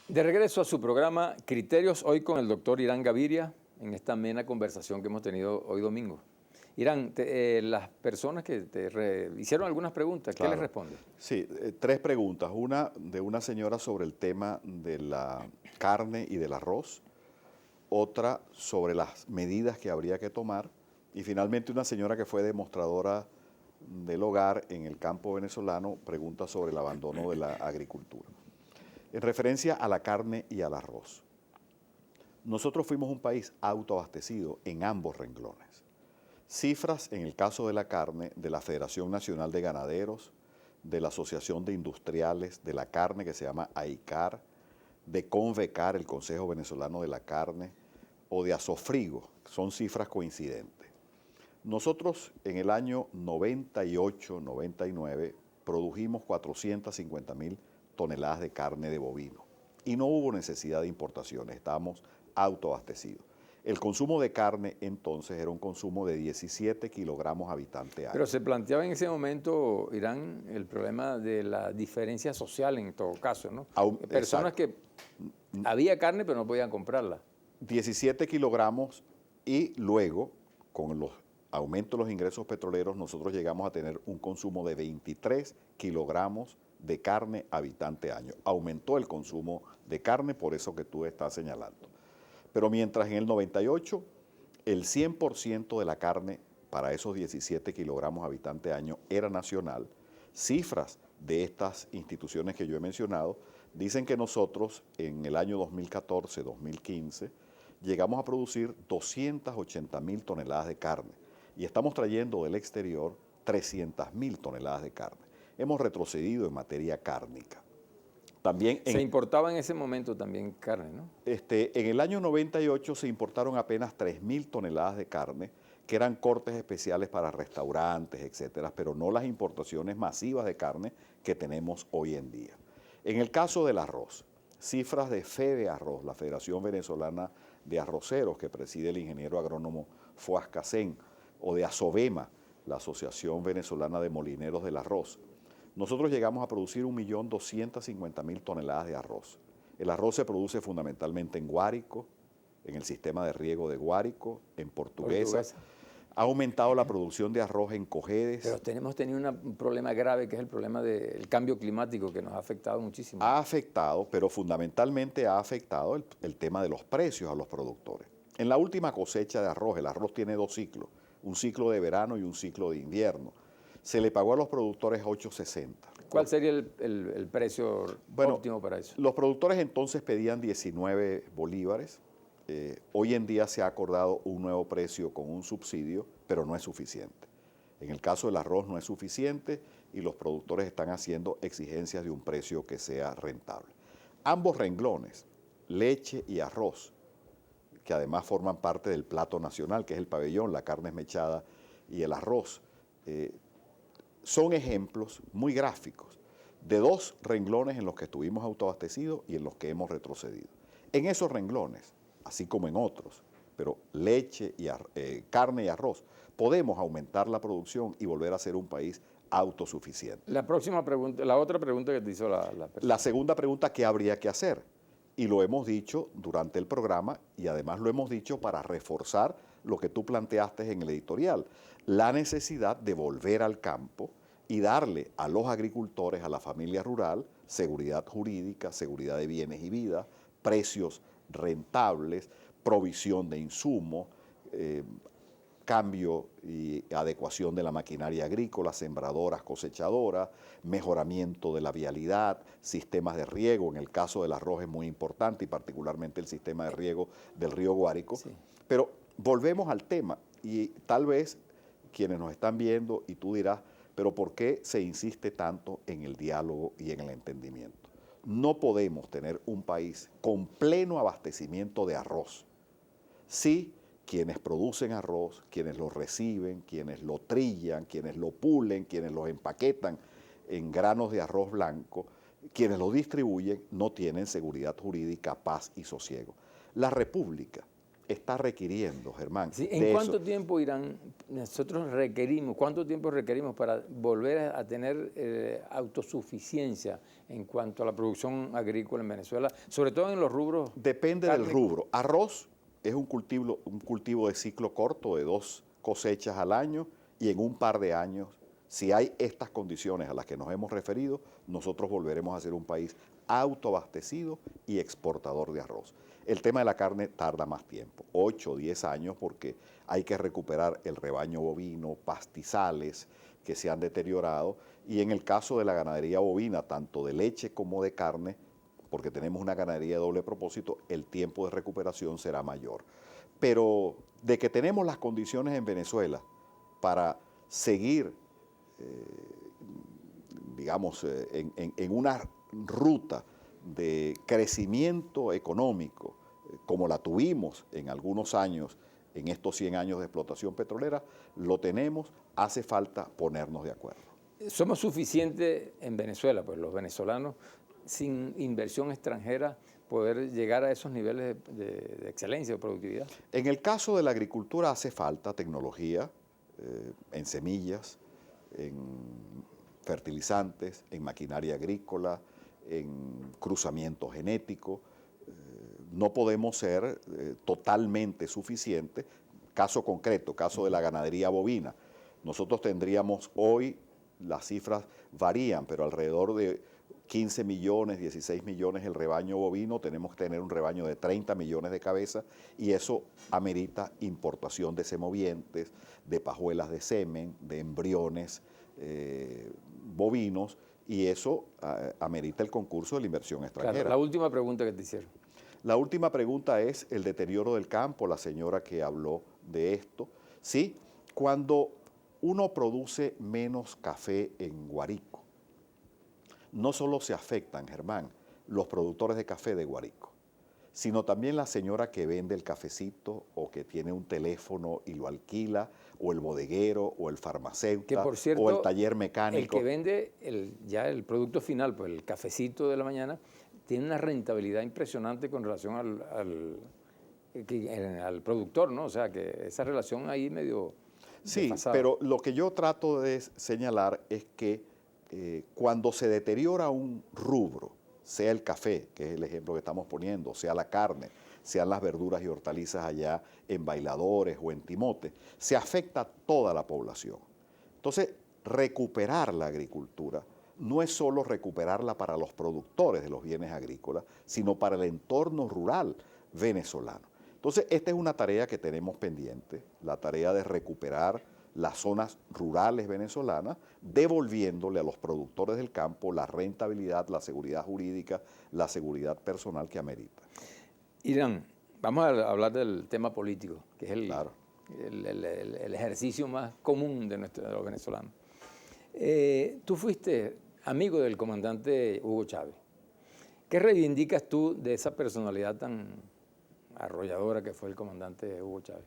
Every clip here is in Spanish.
De regreso a su programa Criterios hoy con el doctor Irán Gaviria, en esta amena conversación que hemos tenido hoy domingo. Irán, las personas que hicieron algunas preguntas, ¿qué les Claro. responde? Sí, tres preguntas. Una de una señora sobre el tema de la carne y del arroz, otra sobre las medidas que habría que tomar y finalmente una señora que fue demostradora del hogar en el campo venezolano pregunta sobre el abandono de la agricultura. En referencia a la carne y al arroz, nosotros fuimos un país autoabastecido en ambos renglones. Cifras en el caso de la carne de la Federación Nacional de Ganaderos, de la Asociación de Industriales de la Carne que se llama AICAR, de CONVECAR, el Consejo Venezolano de la Carne, o de Asofrigo, son cifras coincidentes. Nosotros en el año 98-99 produjimos 450.000 toneladas de carne de bovino y no hubo necesidad de importaciones, estábamos autoabastecidos. El consumo de carne entonces era un consumo de 17 kilogramos habitante año. Pero se planteaba en ese momento, Irán, el problema de la diferencia social en todo caso, ¿no? Personas que había carne pero no podían comprarla. 17 kilogramos y luego, con los aumentos de los ingresos petroleros, nosotros llegamos a tener un consumo de 23 kilogramos de carne habitante año. Aumentó el consumo de carne por eso que tú estás señalando. Pero mientras en el 98 el 100% de la carne para esos 17 kilogramos habitante año era nacional, cifras de estas instituciones que yo he mencionado dicen que nosotros en el año 2014-2015 llegamos a producir 280.000 toneladas de carne y estamos trayendo del exterior 300.000 toneladas de carne. Hemos retrocedido en materia cárnica. También se importaba en ese momento también carne, ¿no? En el año 98 se importaron apenas 3.000 toneladas de carne, que eran cortes especiales para restaurantes, etcétera, pero no las importaciones masivas de carne que tenemos hoy en día. En el caso del arroz, cifras de Fede Arroz, la Federación Venezolana de Arroceros, que preside el ingeniero agrónomo Fuas Casén, o de Asovema, la Asociación Venezolana de Molineros del Arroz, nosotros llegamos a producir 1.250.000 toneladas de arroz. El arroz se produce fundamentalmente en Guárico, en el sistema de riego de Guárico, en Portuguesa. Ha aumentado la producción de arroz en Cojedes. Pero hemos tenido un problema grave que es el problema del cambio climático que nos ha afectado muchísimo. Ha afectado, pero fundamentalmente ha afectado el tema de los precios a los productores. En la última cosecha de arroz, el arroz tiene dos ciclos, un ciclo de verano y un ciclo de invierno. Se le pagó a los productores 8.60. ¿Cuál sería el precio óptimo para eso? Los productores entonces pedían 19 bolívares. Hoy en día se ha acordado un nuevo precio con un subsidio, pero no es suficiente. En el caso del arroz no es suficiente y los productores están haciendo exigencias de un precio que sea rentable. Ambos renglones, leche y arroz, que además forman parte del plato nacional, que es el pabellón, la carne esmechada y el arroz, son ejemplos muy gráficos de dos renglones en los que estuvimos autoabastecidos y en los que hemos retrocedido. En esos renglones, así como en otros, pero leche, y carne y arroz, podemos aumentar la producción y volver a ser un país autosuficiente. La próxima pregunta, la otra pregunta que te hizo la persona. La segunda pregunta, ¿qué habría que hacer? Y lo hemos dicho durante el programa y además lo hemos dicho para reforzar lo que tú planteaste en el editorial, la necesidad de volver al campo y darle a los agricultores, a la familia rural, seguridad jurídica, seguridad de bienes y vida, precios rentables, provisión de insumos, cambio y adecuación de la maquinaria agrícola, sembradoras, cosechadoras, mejoramiento de la vialidad, sistemas de riego, en el caso del arroz es muy importante y particularmente el sistema de riego del río Guárico. Sí. Pero volvemos al tema y tal vez quienes nos están viendo y tú dirás, pero ¿por qué se insiste tanto en el diálogo y en el entendimiento? No podemos tener un país con pleno abastecimiento de arroz si quienes producen arroz, quienes lo reciben, quienes lo trillan, quienes lo pulen, quienes lo empaquetan en granos de arroz blanco, quienes lo distribuyen, no tienen seguridad jurídica, paz y sosiego. La República está requiriendo, Germán. Sí, ¿en cuánto tiempo nosotros requerimos, cuánto tiempo requerimos para volver a tener autosuficiencia en cuanto a la producción agrícola en Venezuela, sobre todo en los rubros? Depende del rubro. Arroz es un cultivo de ciclo corto, de 2 cosechas al año, y en un par de años, si hay estas condiciones a las que nos hemos referido, nosotros volveremos a ser un país autoabastecido y exportador de arroz. El tema de la carne tarda más tiempo, 8 o 10 años, porque hay que recuperar el rebaño bovino, pastizales que se han deteriorado, y en el caso de la ganadería bovina, tanto de leche como de carne, porque tenemos una ganadería de doble propósito, el tiempo de recuperación será mayor. Pero de que tenemos las condiciones en Venezuela para seguir, digamos, en una ruta de crecimiento económico, como la tuvimos en algunos años, en estos 100 años de explotación petrolera, lo tenemos, hace falta ponernos de acuerdo. ¿Somos suficientes en Venezuela, pues los venezolanos, sin inversión extranjera, poder llegar a esos niveles de excelencia o productividad? En el caso de la agricultura hace falta tecnología en semillas, en fertilizantes, en maquinaria agrícola, en cruzamiento genético. No podemos ser totalmente suficientes. Caso concreto, caso de la ganadería bovina. Nosotros tendríamos hoy, las cifras varían, pero alrededor de 15 millones, 16 millones el rebaño bovino, tenemos que tener un rebaño de 30 millones de cabezas, y eso amerita importación de semovientes, de pajuelas de semen, de embriones bovinos, y eso amerita el concurso de la inversión extranjera. Claro, la última pregunta que te hicieron. La última pregunta es el deterioro del campo, la señora que habló de esto. Sí, cuando uno produce menos café en Guárico, no solo se afectan, Germán, los productores de café de Guárico, sino también la señora que vende el cafecito o que tiene un teléfono y lo alquila, o el bodeguero, o el farmacéutico, por cierto, o el taller mecánico. El que vende ya el producto final, pues el cafecito de la mañana, tiene una rentabilidad impresionante con relación al productor, ¿no? O sea, que esa relación ahí medio Sí, desfasada. pero lo que yo trato de señalar es que cuando se deteriora un rubro, sea el café, que es el ejemplo que estamos poniendo, sea la carne, sean las verduras y hortalizas allá en Bailadores o en Timote, se afecta a toda la población. Entonces, recuperar la agricultura no es solo recuperarla para los productores de los bienes agrícolas, sino para el entorno rural venezolano. Entonces, esta es una tarea que tenemos pendiente, la tarea de recuperar las zonas rurales venezolanas, devolviéndole a los productores del campo la rentabilidad, la seguridad jurídica, la seguridad personal que amerita. Irán, vamos a hablar del tema político, que es Claro. el ejercicio más común de los venezolanos. Tú fuiste amigo del comandante Hugo Chávez. ¿Qué reivindicas tú de esa personalidad tan arrolladora que fue el comandante Hugo Chávez?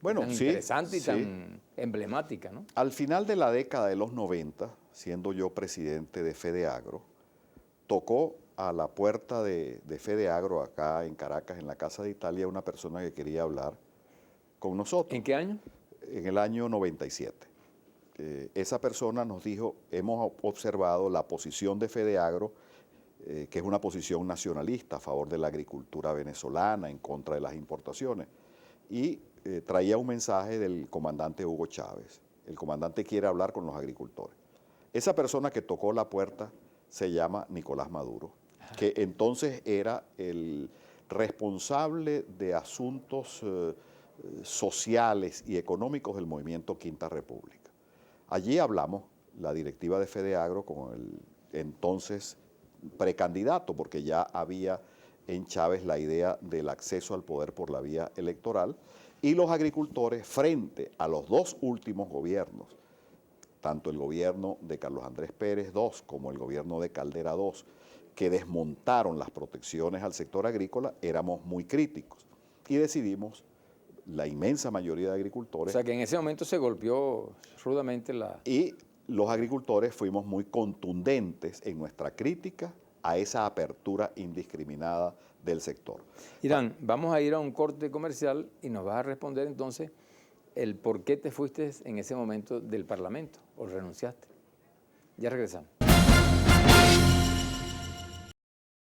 Bueno, tan sí, interesante y sí. tan emblemática, ¿no? Al final de la década de los 90, siendo yo presidente de FedeAgro, tocó a la puerta de FedeAgro acá en Caracas, en la Casa de Italia, una persona que quería hablar con nosotros. ¿En qué año? En el año 97. Esa persona nos dijo, hemos observado la posición de FedeAgro, que es una posición nacionalista a favor de la agricultura venezolana, en contra de las importaciones, y traía un mensaje del comandante Hugo Chávez. El comandante quiere hablar con los agricultores. Esa persona que tocó la puerta se llama Nicolás Maduro, que entonces era el responsable de asuntos sociales y económicos del movimiento Quinta República. Allí hablamos, la directiva de FedeAgro, con el entonces precandidato, porque ya había en Chávez la idea del acceso al poder por la vía electoral, y los agricultores frente a los dos últimos gobiernos, tanto el gobierno de Carlos Andrés Pérez II como el gobierno de Caldera II, que desmontaron las protecciones al sector agrícola, éramos muy críticos y decidimos, la inmensa mayoría de agricultores... O sea, que en ese momento se golpeó rudamente la... Y los agricultores fuimos muy contundentes en nuestra crítica a esa apertura indiscriminada del sector. Irán, vamos a ir a un corte comercial y nos vas a responder entonces el por qué te fuiste en ese momento del Parlamento o renunciaste. Ya regresamos.